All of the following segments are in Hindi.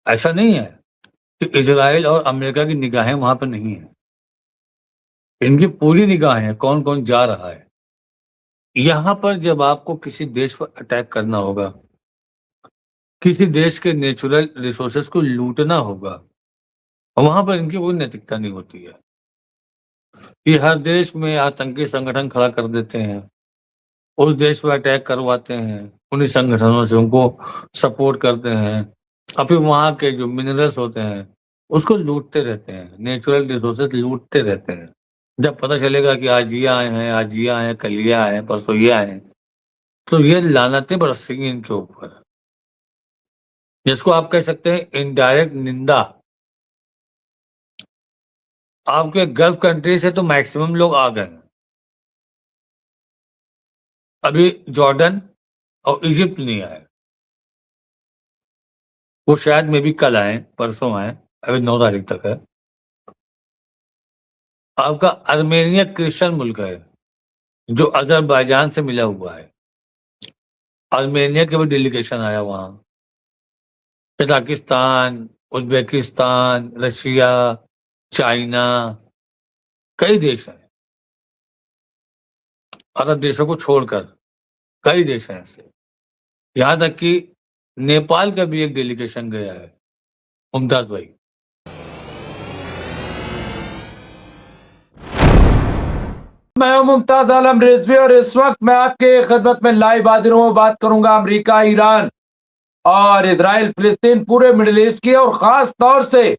ऐसा नहीं है कि इज़राइल और अमेरिका की निगाहें वहाँ पे नहीं हैं। इनकी पूरी निगाहें हैं, कौन-कौन जा रहा है। यहाँ पर जब आपको किसी देश पर अटैक करना होगा, किसी देश के नेचुरल रिसोर्सेज़ को लूटना होगा, वहाँ पर इनकी कोई नैतिकता नहीं होती है। ये हर देश में आतंकी संगठन खड़ा कर देते हैं, उस देश पे अटैक करवाते हैं, उन्हीं संगठनों से उनको सपोर्ट करते हैं और फिर वहाँ के जो मिनरल्स होते हैं, उसको लूटते रहते हैं, नेचुरल रिसोर्सेज़ लूटते रहते हैं। जब पता चलेगा कि आज ये आए हैं, आज ये आए हैं, कल ये आए हैं, परसों ये आए हैं, तो ये लानतें बरसेंगी इनके ऊपर। जिसको आप कह सकते हैं इनडायरेक्ट निंदा। आपके गल्फ कंट्री से तो मैक्सिमम लोग आ गए हैं। अभी जॉर्डन और इजिप्ट नहीं आए। वो शायद मे बी कल आए, परसों आए, अभी 9 तारीख तक है। आपका आर्मेनिया क्रिश्चियन मुल्क है, जो अज़रबैजान से मिला हुआ है। आर्मेनिया का भी डेलीगेशन आया वहाँ। कजाकिस्तान, उज़्बेकिस्तान, रशिया, चाइना, कई देश हैं। अरब देशों को छोड़कर कई देश हैं ऐसे। यहाँ तक कि नेपाल का भी एक डेलीगेशन गया है। मुमताज़ भाई। मैं हूं मुमताज आलम रिजवी और इस वक्त मैं आपके खिदमत में लाइव हाजिर हूं। बात करूंगा अमेरिका, ईरान और इजराइल, फिलिस्तीन, पूरे मिडिल ईस्ट की, और खास तौर से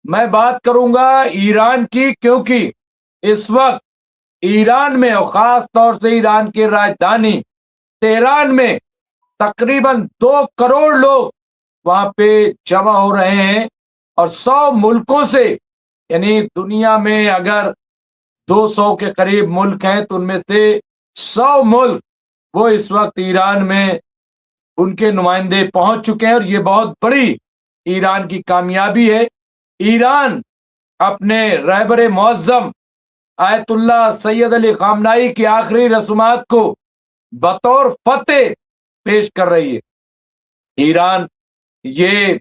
मैं बात करूंगा ईरान की, क्योंकि इस वक्त ईरान में और खास तौर से ईरान की राजधानी तेहरान में तकरीबन 2 करोड़ लोग वहां पे जमा हो रहे हैं और 100 मुल्कों से, यानी दुनिया में अगर 200 के करीब मुल्क हैं तो उनमें से 100 मुल्क वो इस वक्त ईरान में उनके नुमाइंदे पहुंच चुके हैं और ये बहुत बड़ी ईरान की कामयाबी है। ईरान अपने रहबर मुअज्जम आयतुल्लाह सैयद अली खामनाई की आखिरी रसूमात को बतौर फतेह पेश कर रही है। ईरान ये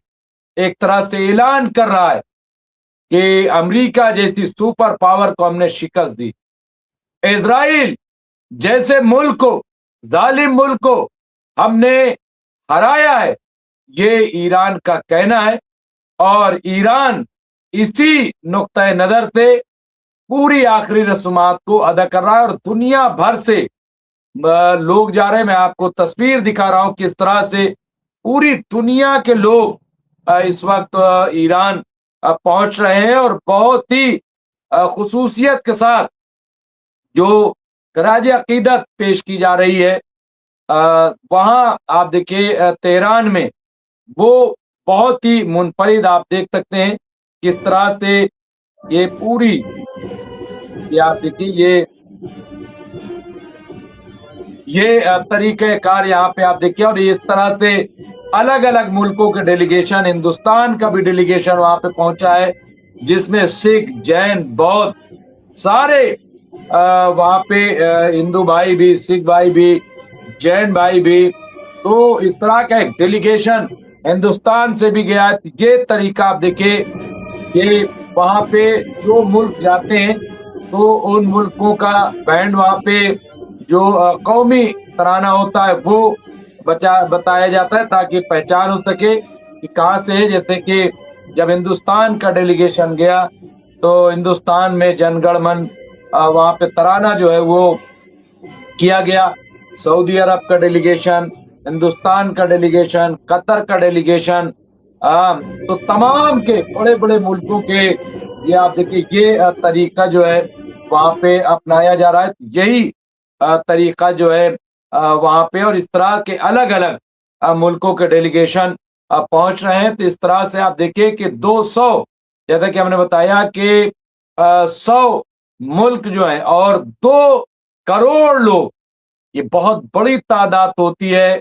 एक तरह से ऐलान कर रहा है कि अमेरिका जैसी सुपर पावर को हमने शिकस्त दी, इजराइल जैसे मुल्क को, जालिम मुल्क को हमने हराया है, ये ईरान का कहना है। और ईरान इसी नुक्ता नजर से पूरी आखिरी रस्मात को अदा कर रहा है और दुनिया भर से लोग जा रहे हैं। मैं आपको तस्वीर दिखा रहा हूं किस तरह से पूरी दुनिया के लोग इस वक्त ईरान पहुंच रहे हैं और बहुत ही खुसूसियत के साथ जो खराज अकीदत पेश की जा रही है। वहां आप देखिए तेहरान में वो बहुत ही मुनफरिद, आप देख सकते हैं किस तरह से ये पूरी, ये आप देखिए ये तरीक़ेकार यहाँ पे आप देखिए, और इस तरह से अलग अलग मुल्कों के डेलीगेशन, हिंदुस्तान का भी डेलीगेशन वहां पे पहुंचा है, जिसमें सिख, जैन, बौद्ध सारे वहां पे हिंदू भाई भी, सिख भाई भी, जैन भाई भी, तो इस तरह का एक डेलीगेशन हिंदुस्तान से भी गया। ये तरीका आप देखिए, ये वहां पे जो मुल्क जाते हैं तो उन मुल्कों का बैंड वहां पे जो कौमी तराना होता है वो बताया जाता है ताकि पहचान हो सके कि कहाँ से है। जैसे कि जब हिंदुस्तान का डेलीगेशन गया तो हिंदुस्तान में जनगण मन वहां पे तराना जो है वो किया गया। सऊदी अरब का डेलीगेशन, हिंदुस्तान का डेलीगेशन, कतर का डेलीगेशन, तो तमाम के बड़े बड़े मुल्कों के ये आप देखिए ये तरीका जो है वहां पे अपनाया जा रहा है। यही तरीका जो है वहां पे, और इस तरह के अलग अलग मुल्कों के डेलीगेशन पहुंच रहे हैं। तो इस तरह से आप देखिए कि 200, जैसा कि हमने बताया कि 100 मुल्क जो है और 2 करोड़ लोग, ये बहुत बड़ी तादाद होती है।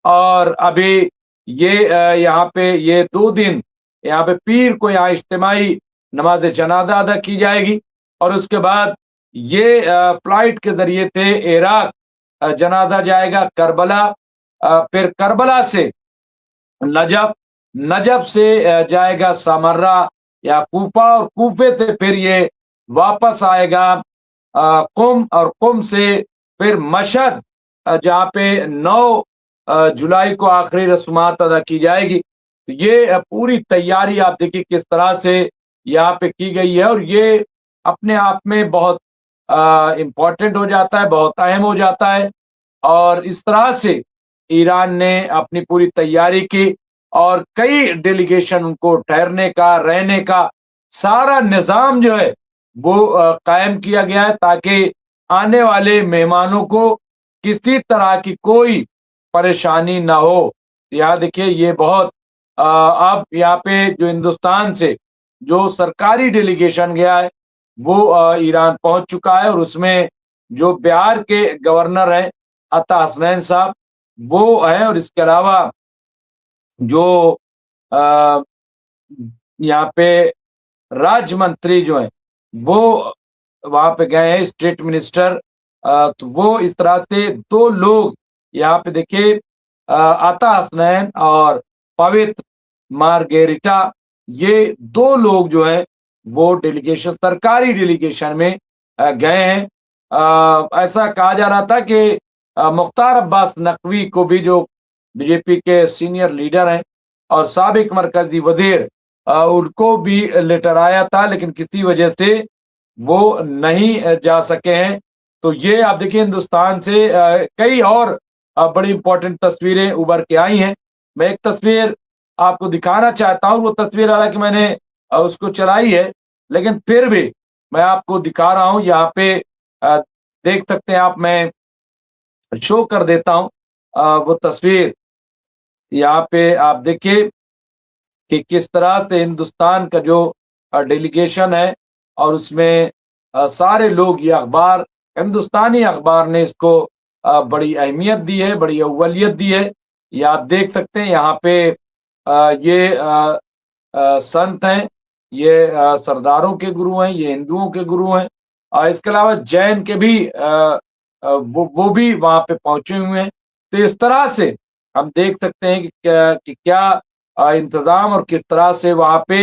और अभी ये यहाँ पे ये 2 दिन यहाँ पे पीर को यहाँ इज्तिमाई नमाज जनाजा अदा की जाएगी और उसके बाद ये फ्लाइट के जरिए थे इराक जनाजा जाएगा, करबला, फिर करबला से नजफ, नजफ से जाएगा समर्रा या कूफा, और कूफे से फिर ये वापस आएगा कुम, और कुम से फिर मशहद, जहाँ पे 9 जुलाई को आखिरी रस्मात अदा की जाएगी। तो ये पूरी तैयारी आप देखिए किस तरह से यहाँ पे की गई है, और ये अपने आप में बहुत इम्पोर्टेंट हो जाता है, बहुत अहम हो जाता है। और इस तरह से ईरान ने अपनी पूरी तैयारी की, और कई डेलीगेशन उनको ठहरने का, रहने का सारा निजाम जो है वो कायम किया गया है, ताकि आने वाले मेहमानों को किसी तरह की कोई परेशानी ना हो। यहाँ देखिए ये बहुत अब यहाँ पे जो हिंदुस्तान से जो सरकारी डेलीगेशन गया है वो ईरान पहुंच चुका है, और उसमें जो बिहार के गवर्नर हैं अता हसनैन साहब वो हैं, और इसके अलावा जो अ, यहाँ पे राज्य मंत्री जो हैं वो वहां पे गए हैं, स्टेट मिनिस्टर। तो वो इस तरह से 2 लोग यहाँ पे देखिए, अता हसनैन और पवित्र मार्गेरिटा, ये 2 लोग जो हैं वो डेलीगेशन, सरकारी डेलीगेशन में गए हैं। ऐसा कहा जा रहा था कि मुख्तार अब्बास नकवी को भी, जो बीजेपी के सीनियर लीडर हैं और साबिक मरकजी वजीर, उनको भी लेटर आया था, लेकिन किसी वजह से वो नहीं जा सके हैं। तो ये आप देखिए हिंदुस्तान से कई और बड़ी इंपॉर्टेंट तस्वीरें उभर के आई हैं। मैं एक तस्वीर आपको दिखाना चाहता हूँ, वो तस्वीर हालांकि मैंने उसको चलाई है, लेकिन फिर भी मैं आपको दिखा रहा हूँ। यहाँ पे अ, देख सकते हैं आप, मैं शो कर देता हूँ वो तस्वीर। यहाँ पे आप देखिए कि किस तरह से हिंदुस्तान का जो डेलीगेशन है, और उसमें सारे लोग, ये अखबार, हिंदुस्तानी अखबार ने इसको बड़ी अहमियत दी है, बड़ी अव्वलियत दी है। ये आप देख सकते हैं यहाँ पे ये संत हैं, ये सरदारों के गुरु हैं, ये हिंदुओं के गुरु हैं, और इसके अलावा जैन के भी वो भी वहां पे पहुंचे हुए हैं। तो इस तरह से हम देख सकते हैं कि क्या इंतजाम और किस तरह से वहां पे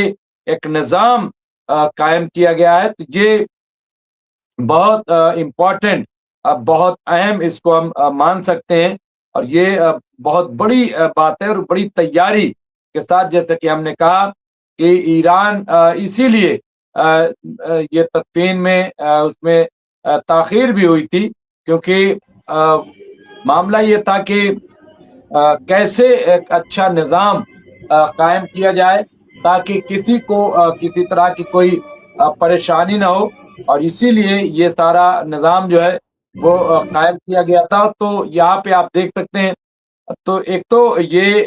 एक निजाम कायम किया गया है। तो ये बहुत इम्पोर्टेंट, बहुत अहम इसको हम मान सकते हैं, और ये बहुत बड़ी बात है, और बड़ी तैयारी के साथ, जैसे कि हमने कहा कि ईरान इसीलिए ये तदफीन में उसमें ताखीर भी हुई थी, क्योंकि मामला ये था कि कैसे एक अच्छा निज़ाम कायम किया जाए, ताकि किसी को किसी तरह की कोई परेशानी ना हो, और इसीलिए ये सारा निज़ाम जो है वो कायम किया गया था। तो यहाँ पे आप देख सकते हैं, तो एक तो ये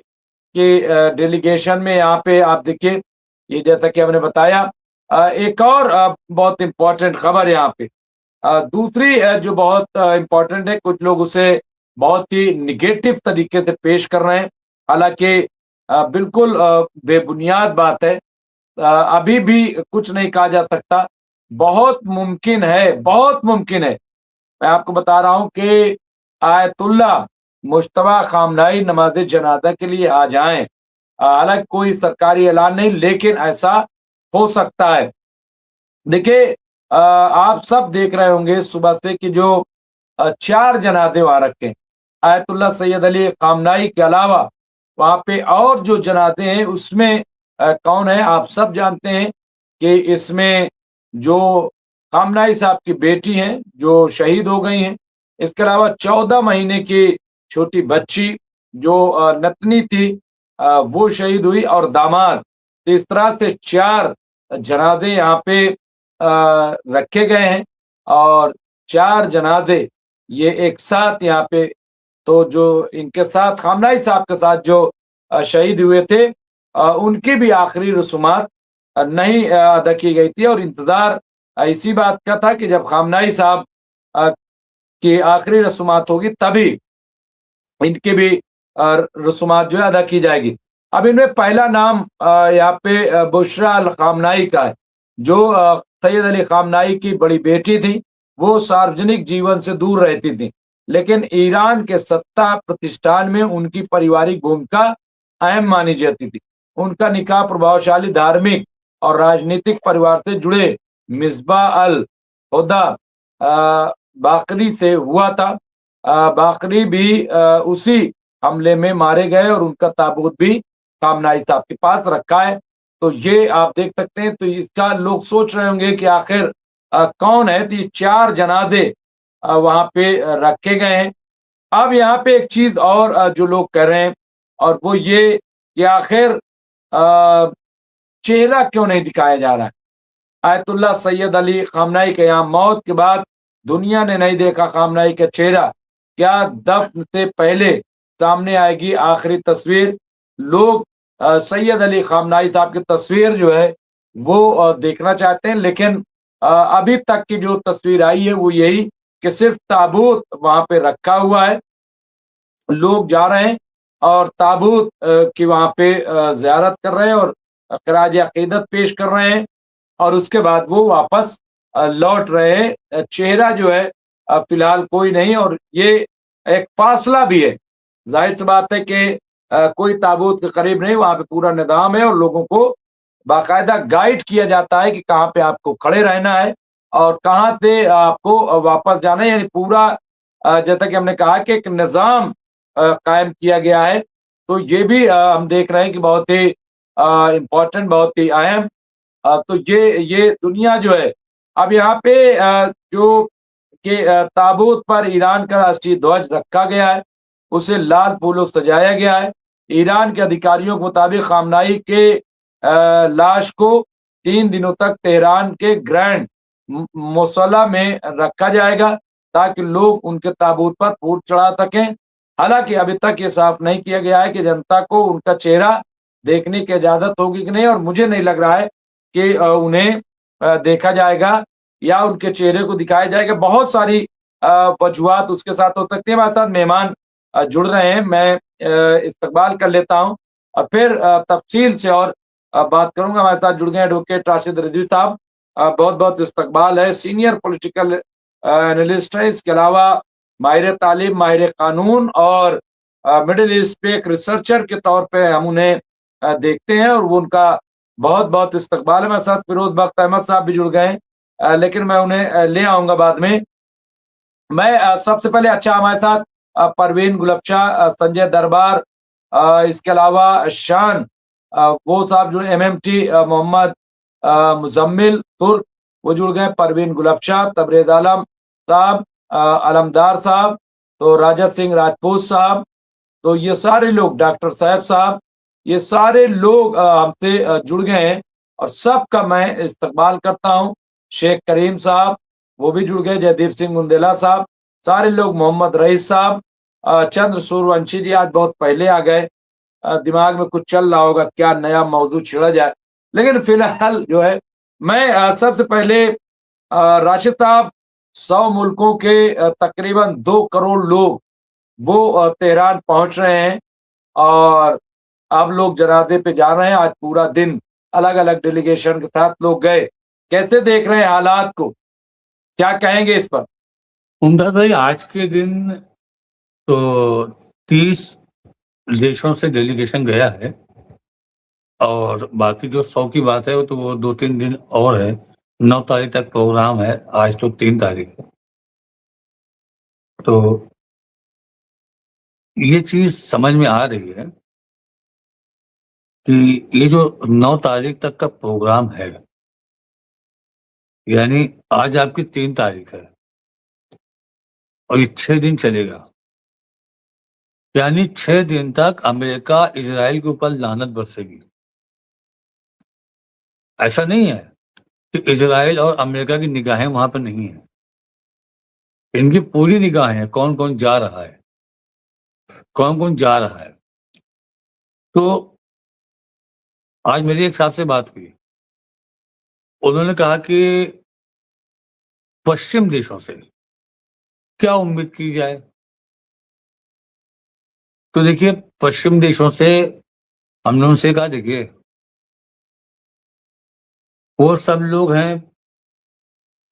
कि डेलीगेशन में यहाँ पे आप देखिए, ये जैसा कि हमने बताया, एक और बहुत इम्पोर्टेंट खबर यहाँ पे, दूसरी जो बहुत इम्पोर्टेंट है, कुछ लोग उसे बहुत ही निगेटिव तरीके से पेश कर रहे हैं, हालांकि बिल्कुल बेबुनियाद बात है। अभी भी कुछ नहीं कहा जा सकता। बहुत मुमकिन है, बहुत मुमकिन है, मैं आपको बता रहा हूं कि आयतुल्ला मुश्तबा खामनाई नमाज जनाजा के लिए आ जाएं। हालांकि कोई सरकारी ऐलान नहीं, लेकिन ऐसा हो सकता है। देखिए आप सब देख रहे होंगे सुबह से कि जो 4 जनाजे वहां रखे हैं, आयतुल्ला सैयद अली खामनाई के अलावा वहां पे और जो जनाजे हैं उसमें कौन है आप सब जानते हैं कि इसमें जो खामनाई साहब की बेटी हैं जो शहीद हो गई हैं, इसके अलावा 14 महीने की छोटी बच्ची जो नतनी थी, वो शहीद हुई, और दामाद। तो इस तरह से 4 जनाजे यहाँ पे रखे गए हैं, और 4 जनाजे ये एक साथ यहाँ पे, तो जो इनके साथ खामनाई साहब के साथ जो शहीद हुए थे, उनकी भी आखिरी रसूमात नहीं अदा की गई थी, और इंतजार इसी बात का था कि जब खामनाई साहब की आखिरी रसूमात होगी तभी इनकी भी रसूमात जो है अदा की जाएगी। अब इनमें पहला नाम यहाँ पे बुशरा अल खामनाई का है, जो सैयद अली खामनाई की बड़ी बेटी थी। वो सार्वजनिक जीवन से दूर रहती थी, लेकिन ईरान के सत्ता प्रतिष्ठान में उनकी पारिवारिक भूमिका अहम मानी जाती थी। उनका निकाह प्रभावशाली धार्मिक और राजनीतिक परिवार से जुड़े मिसबा अल हुदा बाकरी से हुआ था। बाकरी भी उसी हमले में मारे गए और उनका ताबूत भी कामनाई साहब के पास रखा है। तो ये आप देख सकते हैं। तो इसका लोग सोच रहे होंगे कि आखिर कौन है। तो ये 4 जनाजे वहां पे रखे गए हैं। अब यहाँ पे एक चीज और जो लोग कह रहे हैं और वो ये कि आखिर चेहरा क्यों नहीं दिखाया जा रहा है। आयतुल्ला सैयद अली खामनाई के यहाँ मौत के बाद दुनिया ने नहीं देखा खामनाई का चेहरा। क्या दफन से पहले सामने आएगी आखिरी तस्वीर। लोग सैयद अली खामनाई साहब की तस्वीर जो है वो देखना चाहते हैं। लेकिन अभी तक की जो तस्वीर आई है वो यही कि सिर्फ ताबूत वहां पे रखा हुआ है। लोग जा रहे हैं और ताबूत की वहां पे ज़ियारत कर रहे हैं और खराज अकीदत पेश कर रहे हैं और उसके बाद वो वापस लौट रहे हैं। चेहरा जो है फिलहाल कोई नहीं और ये एक फासला भी है। जाहिर सी बात है कि कोई ताबूत के करीब नहीं, वहां पे पूरा निज़ाम है और लोगों को बाकायदा गाइड किया जाता है कि कहाँ पे आपको खड़े रहना है और कहाँ से आपको वापस जाना है। यानी पूरा जैसा कि हमने कहा कि एक निज़ाम कायम किया गया है। तो ये भी हम देख रहे हैं कि बहुत ही इम्पोर्टेंट, बहुत ही अहम। तो ये दुनिया जो है अब यहाँ पे जो कि ताबूत पर ईरान का राष्ट्रीय ध्वज रखा गया है, उसे लाल फूलों से सजाया गया है। ईरान के अधिकारियों के मुताबिक खामनाई के लाश को 3 दिनों तक तेहरान के ग्रैंड मुसल्ला में रखा जाएगा ताकि लोग उनके ताबूत पर फूल चढ़ा सकें। हालांकि अभी तक ये साफ नहीं किया गया है कि जनता को उनका चेहरा देखने की इजाजत होगी कि नहीं और मुझे नहीं लग रहा है कि उन्हें देखा जाएगा या उनके चेहरे को दिखाया जाएगा। बहुत सारी वजूहात उसके साथ हो सकती है। हमारे साथ मेहमान जुड़ रहे हैं, मैं इस्तकबाल कर लेता हूं और फिर तफसील से और बात करूंगा। हमारे साथ जुड़ गए एडवोकेट राशिद रिजवी साहब, बहुत बहुत इस्तकबाल है। सीनियर पॉलिटिकल एनालिस्ट है, इसके अलावा माहिर तालीम, माहिर कानून और मिडिल ईस्ट पे एक रिसर्चर के तौर पे हम उन्हें देखते हैं और वो उनका बहुत बहुत इस्तकबाल है। मेरे साथ फिरोज बख्त अहमद साहब भी जुड़ गए हैं, लेकिन मैं उन्हें ले आऊंगा बाद में। मैं सबसे पहले अच्छा हमारे साथ परवीन गुलबशाह, संजय दरबार, इसके अलावा शान वो साहब जुड़े, MMT मोहम्मद मुजम्मिल तुर्क वो जुड़ गए, परवीन गुलबशाह, तबरेज आलम साहब, अलमदार साहब, तो राजा सिंह राजपूत साहब, तो ये सारे लोग, डॉक्टर साहब साहब, ये सारे लोग हमसे जुड़ गए हैं और सबका मैं इस्तकबाल करता हूं। शेख करीम साहब वो भी जुड़ गए, जयदीप सिंह मुंदेला साहब, सारे लोग, मोहम्मद रईस साहब, चंद्र सूर्यवंशी जी आज बहुत पहले आ गए। दिमाग में कुछ चल रहा होगा क्या नया मौजू छिड़ा जाए, लेकिन फिलहाल जो है मैं सबसे पहले राशिद साहब, 100 मुल्कों के तकरीबन 2 करोड़ लोग वो तेहरान पहुंच रहे हैं और अब लोग जनाजे पे जा रहे हैं। आज पूरा दिन अलग अलग डेलीगेशन के साथ लोग गए। कैसे देख रहे हैं हालात को, क्या कहेंगे इस पर? उमदा भाई, आज के दिन तो 30 देशों से डेलीगेशन गया है और बाकी जो 100 की बात है वो तो वो 2-3 दिन और है। 9 तारीख तक प्रोग्राम है, आज तो 3 तारीख है। तो ये चीज समझ में आ रही है कि ये जो 9 तारीख तक का प्रोग्राम है, यानी आज आपकी 3 तारीख है और ये 6 दिन चलेगा। यानी 6 दिन तक अमेरिका इजराइल के ऊपर लानत बरसेगी। ऐसा नहीं है कि इजराइल और अमेरिका की निगाहें वहां पर नहीं है, इनकी पूरी निगाहें हैं कौन कौन जा रहा है, कौन कौन जा रहा है। तो आज मेरी एक साहब से बात हुई, उन्होंने कहा कि पश्चिम देशों से क्या उम्मीद की जाए। तो देखिए, पश्चिम देशों से हमने उनसे कहा, देखिए वो सब लोग हैं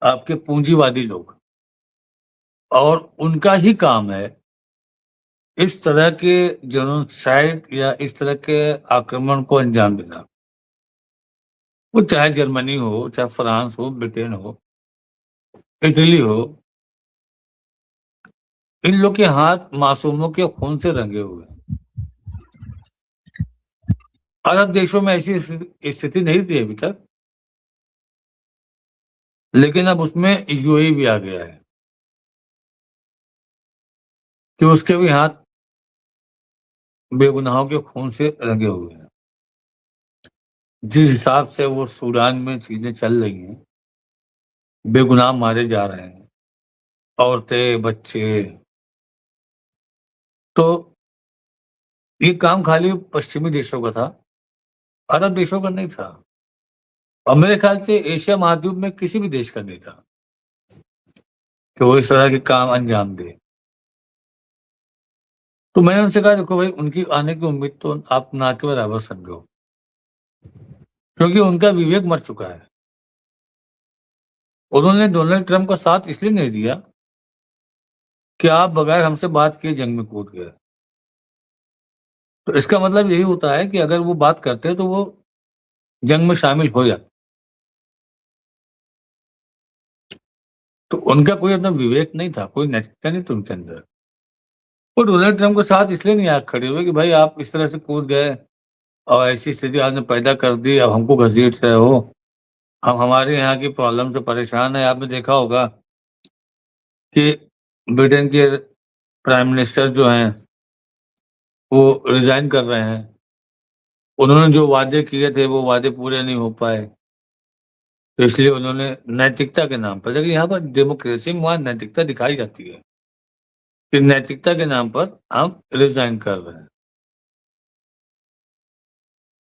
आपके पूंजीवादी लोग और उनका ही काम है इस तरह के जेनोसाइड या इस तरह के आक्रमण को अंजाम देना, वो चाहे जर्मनी हो, चाहे फ्रांस हो, ब्रिटेन हो, इटली हो, इन लोग के हाथ मासूमों के खून से रंगे हुए हैं। अरब देशों में ऐसी स्थिति नहीं थी अभी तक, लेकिन अब उसमें यूएई भी आ गया है कि उसके भी हाथ बेगुनाहों के खून से रंगे हुए हैं। जिस हिसाब से वो सूडान में चीजें चल रही हैं, बेगुनाह मारे जा रहे हैं, औरतें, बच्चे, तो ये काम खाली पश्चिमी देशों का था, अरब देशों का नहीं था। और मेरे ख्याल से एशिया महाद्वीप में किसी भी देश का नहीं था कि वो इस तरह के काम अंजाम दे। तो मैंने उनसे कहा देखो भाई, उनकी आने की उम्मीद तो आप ना के बराबर समझो, क्योंकि उनका विवेक मर चुका है। उन्होंने डोनाल्ड ट्रंप का साथ इसलिए नहीं दिया कि आप बगैर हमसे बात किए जंग में कूद गए। तो इसका मतलब यही होता है कि अगर वो बात करते हैं तो वो जंग में शामिल हो जाते। तो उनका कोई अपना विवेक नहीं था, कोई नैतिकता नहीं थी उनके अंदर। वो डोनाल्ड ट्रंप के साथ इसलिए नहीं आग खड़े हुए कि भाई आप इस तरह से कूद गए और ऐसी स्थिति आपने पैदा कर दी, अब हमको घसीट रहे हो, हम हमारे यहाँ की प्रॉब्लम से परेशान है। आपने देखा होगा कि ब्रिटेन के प्राइम मिनिस्टर जो हैं वो रिजाइन कर रहे हैं। उन्होंने जो वादे किए थे वो वादे पूरे नहीं हो पाए, तो इसलिए उन्होंने नैतिकता के नाम पर, देखिए यहाँ पर डेमोक्रेसी में वहाँ नैतिकता दिखाई जाती है कि नैतिकता के नाम पर हम रिजाइन कर रहे हैं।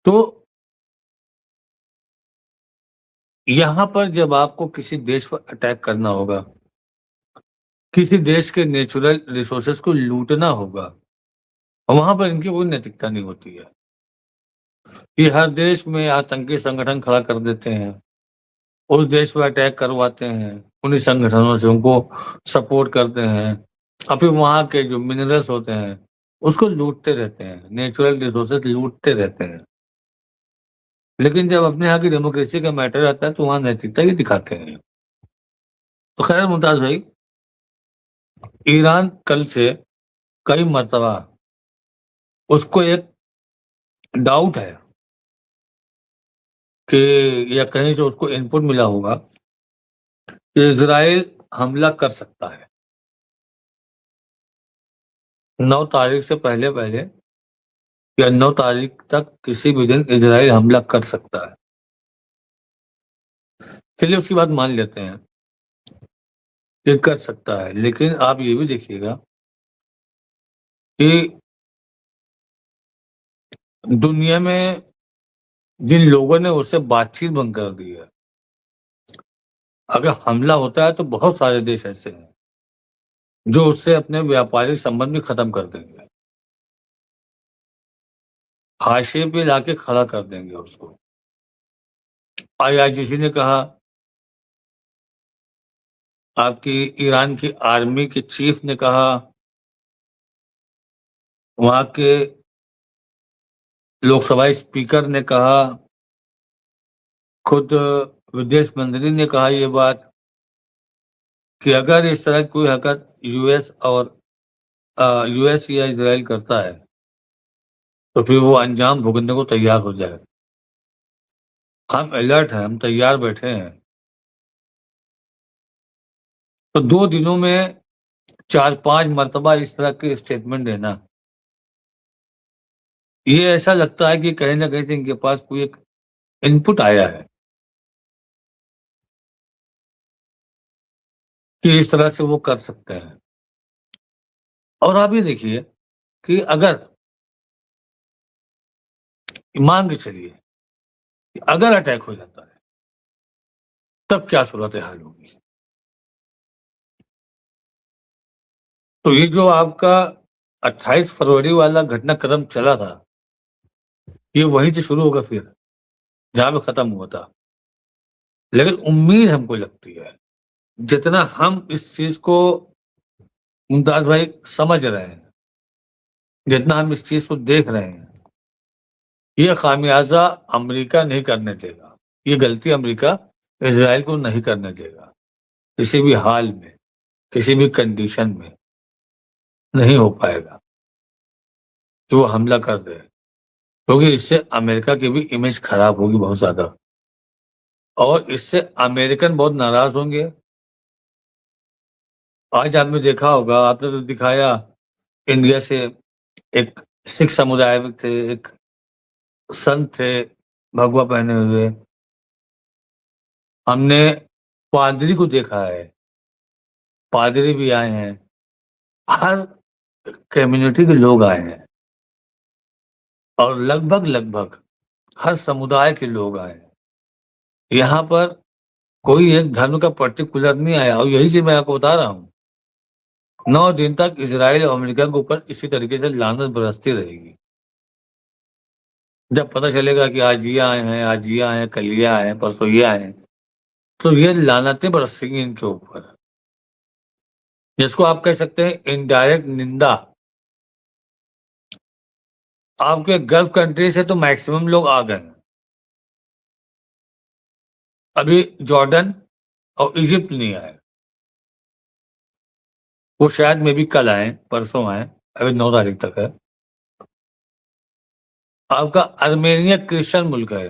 तो यहाँ पर जब आपको किसी देश पर अटैक करना होगा, किसी देश के नेचुरल रिसोर्सेस को लूटना होगा, वहां पर इनकी कोई नैतिकता नहीं होती है। ये हर देश में आतंकी संगठन खड़ा कर देते हैं, उस देश पर अटैक करवाते हैं, उन्हीं संगठनों से उनको सपोर्ट करते हैं, और फिर वहाँ के जो मिनरल्स होते हैं उसको लूटते रहते हैं, नेचुरल रिसोर्सेस लूटते रहते हैं। लेकिन जब अपने यहाँ की डेमोक्रेसी का मैटर आता है तो वहाँ नैतिकता ही दिखाते हैं। तो खैर मुमताज भाई, ईरान कल से कई मर्तबा उसको एक डाउट है कि, या कहीं से उसको इनपुट मिला होगा कि इजराइल हमला कर सकता है 9 तारीख से पहले पहले, या 9 तारीख तक किसी भी दिन इजराइल हमला कर सकता है। चलिए उसकी बात मान लेते हैं कि कर सकता है, लेकिन आप ये भी देखिएगा कि दुनिया में जिन लोगों ने उससे बातचीत बंद कर दी है, अगर हमला होता है तो बहुत सारे देश ऐसे हैं जो उससे अपने व्यापारिक संबंध भी खत्म कर देंगे, हाशिए पे लाके खड़ा कर देंगे उसको। आईआईजीसी ने कहा, आपकी ईरान की आर्मी के चीफ ने कहा, वहां के लोकसभा स्पीकर ने कहा, खुद विदेश मंत्री ने कहा ये बात कि अगर इस तरह की कोई हरकत यूएस या इजराइल करता है तो फिर वो अंजाम भुगतने को तैयार हो जाए। हम अलर्ट हैं, हम तैयार बैठे हैं। तो 2 दिनों में 4-5 मर्तबा इस तरह के स्टेटमेंट देना, ये ऐसा लगता है कि कहीं ना कहीं से इनके पास कोई एक इनपुट आया है कि इस तरह से वो कर सकते हैं। और आप ये देखिए कि अगर मान के चलिए कि अगर अटैक हो जाता है तब क्या सूरत हाल होगी। तो ये जो आपका 28 फरवरी वाला घटनाक्रम चला था, ये वहीं से शुरू होगा फिर जहां पे खत्म हुआ था। लेकिन उम्मीद हमको लगती है, जितना हम इस चीज को मुमताज भाई समझ रहे हैं, जितना हम इस चीज को देख रहे हैं, ये खामियाजा अमेरिका नहीं करने देगा। ये गलती अमेरिका इजराइल को नहीं करने देगा। किसी भी हाल में, किसी भी कंडीशन में नहीं हो पाएगा कि वो हमला कर दे, क्योंकि इससे अमेरिका की भी इमेज खराब होगी बहुत ज्यादा, और इससे अमेरिकन बहुत नाराज होंगे। आज आपने देखा होगा, आपने तो दिखाया, इंडिया से एक सिख समुदाय में थे, एक संत थे भगवा पहने हुए। हमने पादरी को देखा है, पादरी भी आए हैं, हर कम्युनिटी के लोग आए हैं, और लगभग लगभग हर समुदाय के लोग आए हैं। यहाँ पर कोई एक धर्म का पर्टिकुलर नहीं आया, और यही से मैं आपको बता रहा हूँ, 9 दिन तक इजराइल और अमेरिका के ऊपर इसी तरीके से लानत बरसती रहेगी। जब पता चलेगा कि आज ये आए हैं, आज ये आए हैं, कल ये आए हैं, परसों ये आए हैं, तो ये लानतें बरसेंगी इनके ऊपर, जिसको आप कह सकते हैं इनडायरेक्ट निंदा। आपके गल्फ कंट्री से तो मैक्सिमम लोग आ गए हैं, अभी जॉर्डन और इजिप्ट नहीं आए, वो शायद में भी कल आए, परसों आए, अभी 9 तारीख तक है। आपका आर्मेनिया क्रिश्चियन मुल्क है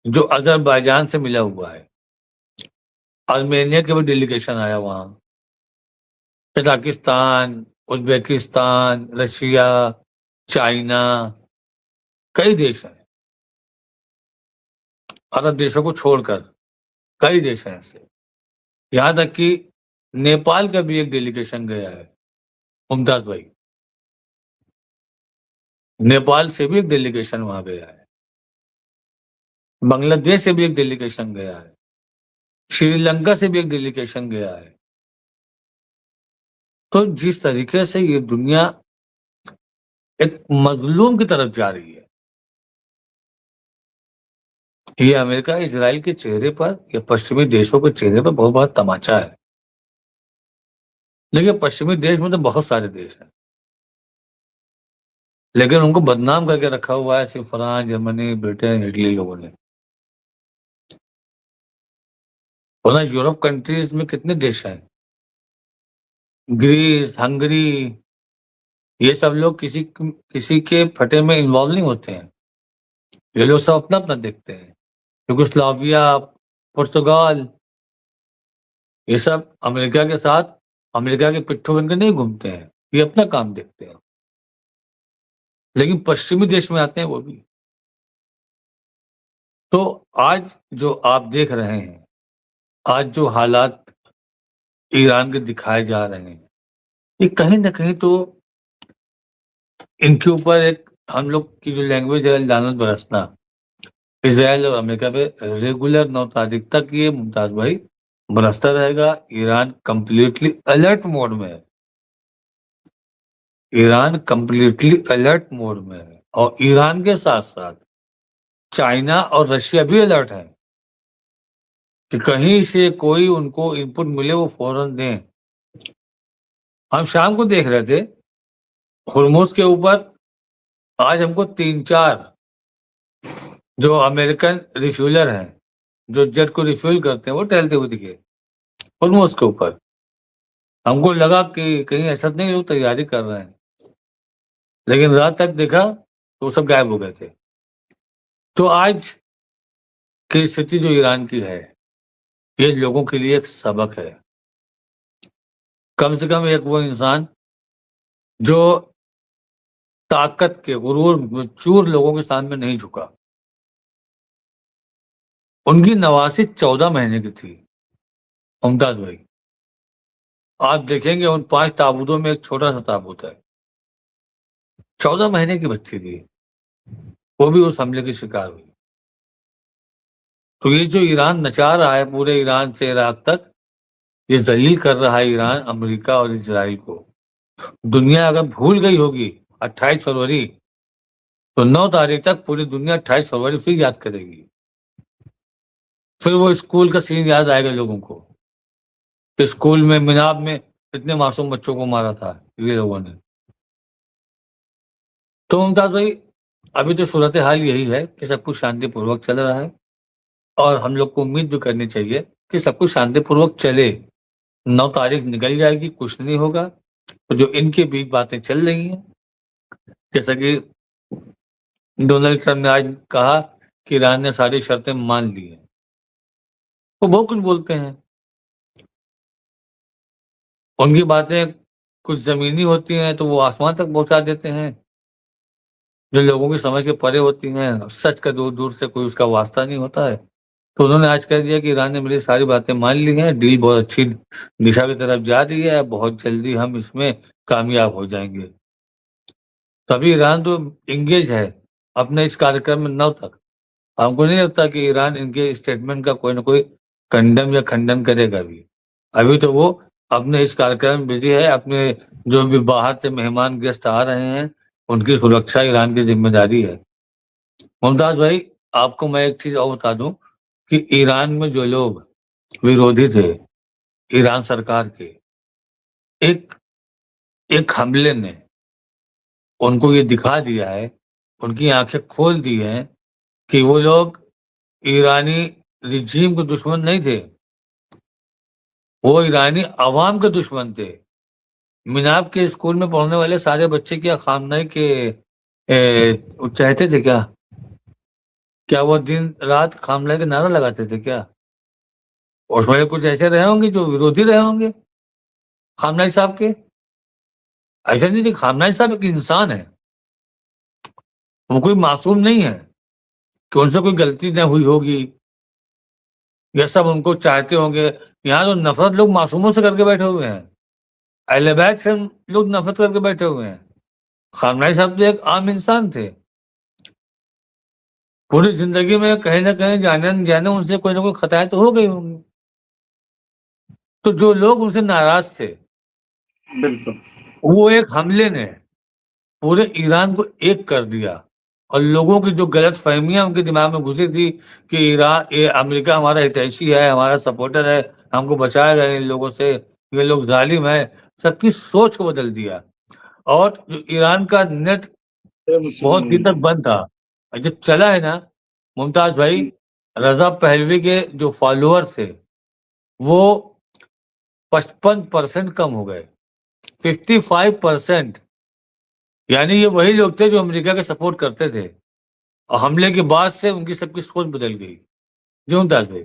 जो अजरबैजान से मिला हुआ है, आर्मेनिया के भी डेलीगेशन आया वहां, कजाकिस्तान, उज्बेकिस्तान, रशिया, चाइना, कई देश हैं, अरब देशों को छोड़कर कई देश हैं ऐसे। यहाँ तक कि नेपाल का भी एक डेलीगेशन गया है, मुमताज भाई, नेपाल से भी एक डेलीगेशन वहां गया है, बांग्लादेश से भी एक डेलीगेशन गया है, श्रीलंका से भी एक डेलीगेशन गया है। तो जिस तरीके से ये दुनिया एक मजलूम की तरफ जा रही है, ये अमेरिका इजराइल के चेहरे पर या पश्चिमी देशों के चेहरे पर बहुत बड़ा तमाचा है। देखिए, पश्चिमी देश में तो बहुत सारे देश हैं, लेकिन उनको बदनाम करके रखा हुआ है सिर्फ फ्रांस, जर्मनी, ब्रिटेन, इटली लोगों ने। वरना यूरोप कंट्रीज में कितने देश हैं, ग्रीस, हंगरी, ये सब लोग किसी किसी के फटे में इन्वॉल्व नहीं होते हैं। ये लोग सब अपना अपना देखते हैं। यूगोस्लाविया, पुर्तगाल, ये सब अमेरिका के साथ अमेरिका के पिट्ठू बनकर नहीं घूमते हैं, ये अपना काम देखते हैं। लेकिन पश्चिमी देश में आते हैं वो भी। तो आज जो आप देख रहे हैं, आज जो हालात ईरान के दिखाए जा रहे हैं, ये कहीं ना कहीं तो इनके ऊपर एक हम लोग की जो लैंग्वेज है, लानत बरसना इसराइल और अमेरिका पे रेगुलर 9 तारीख तक ये मुमताज भाई बरसता रहेगा। ईरान कंप्लीटली अलर्ट मोड में है, ईरान कंप्लीटली अलर्ट मोड में है, और ईरान के साथ साथ चाइना और रशिया भी अलर्ट है कि कहीं से कोई उनको इनपुट मिले वो फौरन दें। हम शाम को देख रहे थे हुर्मुज के ऊपर, आज हमको 3-4 जो अमेरिकन रिफ्यूलर हैं, जो जेट को रिफ्यूल करते हैं, वो टहलते हुए दिखे हुर्मुज के ऊपर। हमको लगा कि कहीं ऐसा नहीं लोग तैयारी कर रहे हैं, लेकिन रात तक देखा तो वो सब गायब हो गए थे। तो आज की स्थिति जो ईरान की है, ये लोगों के लिए एक सबक है। कम से कम एक वो इंसान जो ताकत के गुरूर में चूर लोगों के सामने नहीं झुका। उनकी नवासी 14 महीने की थी मुमताज भाई। आप देखेंगे उन 5 ताबूतों में एक छोटा सा ताबूत है, 14 महीने की बच्ची थी, वो भी उस हमले की शिकार हुई। तो ये जो ईरान नचा रहा है पूरे ईरान से इराक तक, ये जलील कर रहा है ईरान, अमेरिका और इजराइल को। दुनिया अगर भूल गई होगी 28 फरवरी, तो 9 तारीख तक पूरी दुनिया 28 फरवरी फिर याद करेगी। फिर वो स्कूल का सीन याद आएगा लोगों को, स्कूल में मिनाब में इतने मासूम बच्चों को मारा था ये लोगों ने। तो मुमताज भाई, अभी तो सूरत हाल यही है कि सब कुछ शांतिपूर्वक चल रहा है और हम लोग को उम्मीद भी करनी चाहिए कि सब कुछ शांतिपूर्वक चले। 9 तारीख निकल जाएगी, कुछ नहीं होगा। तो जो इनके बीच बातें चल रही हैं, जैसा कि डोनाल्ड ट्रंप ने आज कहा कि ईरान ने सारी शर्तें मान ली हैं, वो बहुत कुछ बोलते हैं। उनकी बातें कुछ जमीनी होती हैं तो वो आसमान तक पहुंचा देते हैं, जो लोगों की समझ के परे होती हैं। सच का दूर दूर से कोई उसका वास्ता नहीं होता है। तो उन्होंने आज कह दिया कि ईरान ने मेरी सारी बातें मान ली हैं, डील बहुत अच्छी दिशा की तरफ जा रही है, बहुत जल्दी हम इसमें कामयाब हो जाएंगे। तभी ईरान तो इंगेज है अपने इस कार्यक्रम में 9 तक। हमको नहीं लगता कि ईरान इनके स्टेटमेंट का कोई ना कोई कंडम या खंडन करेगा भी। अभी तो वो अपने इस कार्यक्रम में बिजी है। अपने जो भी बाहर से मेहमान गेस्ट आ रहे हैं, उनकी सुरक्षा ईरान की जिम्मेदारी है। मुमताज भाई, आपको मैं एक चीज और बता दूं कि ईरान में जो लोग विरोधी थे ईरान सरकार के, एक एक हमले ने उनको ये दिखा दिया है, उनकी आंखें खोल दी हैं कि वो लोग ईरानी रिजीम के दुश्मन नहीं थे, वो ईरानी अवाम के दुश्मन थे। मिनाब के स्कूल में पढ़ने वाले सारे बच्चे क्या खामनेई के वो चाहते थे क्या? क्या वो दिन रात खामनेई के नारा लगाते थे क्या? उसमें कुछ ऐसे रहे होंगे जो विरोधी रहे होंगे खामनेई साहब के। ऐसा नहीं थी, खामनेई साहब एक इंसान है, वो कोई मासूम नहीं है कि उनसे कोई गलती न हुई होगी या सब उनको चाहते होंगे। यहाँ तो नफरत लोग मासूमों से करके बैठे हुए हैं, अहले बैत से लोग नफरत करके बैठे हुए हैं। खामनेई साहब तो एक आम इंसान थे, पूरी जिंदगी में कहीं ना कहीं जाने न जाने उनसे कोई ना कोई खताएं तो हो गई होंगी। तो जो लोग उनसे नाराज थे, बिल्कुल। वो एक हमले ने पूरे ईरान को एक कर दिया। और लोगों की जो गलत फहमियां उनके दिमाग में घुसी थी कि ईरान, ये अमेरिका हमारा हितैषी है, हमारा सपोर्टर है, हमको बचाएगा इन लोगों से, ये लोग जालिम है, सबकी सोच को बदल दिया। और जो ईरान का नेट बहुत दिन तक बंद था, और जब चला है ना मुमताज भाई, रजा पहलवी के जो फॉलोअर थे वो 55% कम हो गए, 55%। यानी ये वही लोग थे जो अमेरिका के सपोर्ट करते थे, और हमले के बाद से उनकी सबकी सोच बदल गई। जी मुमताज भाई।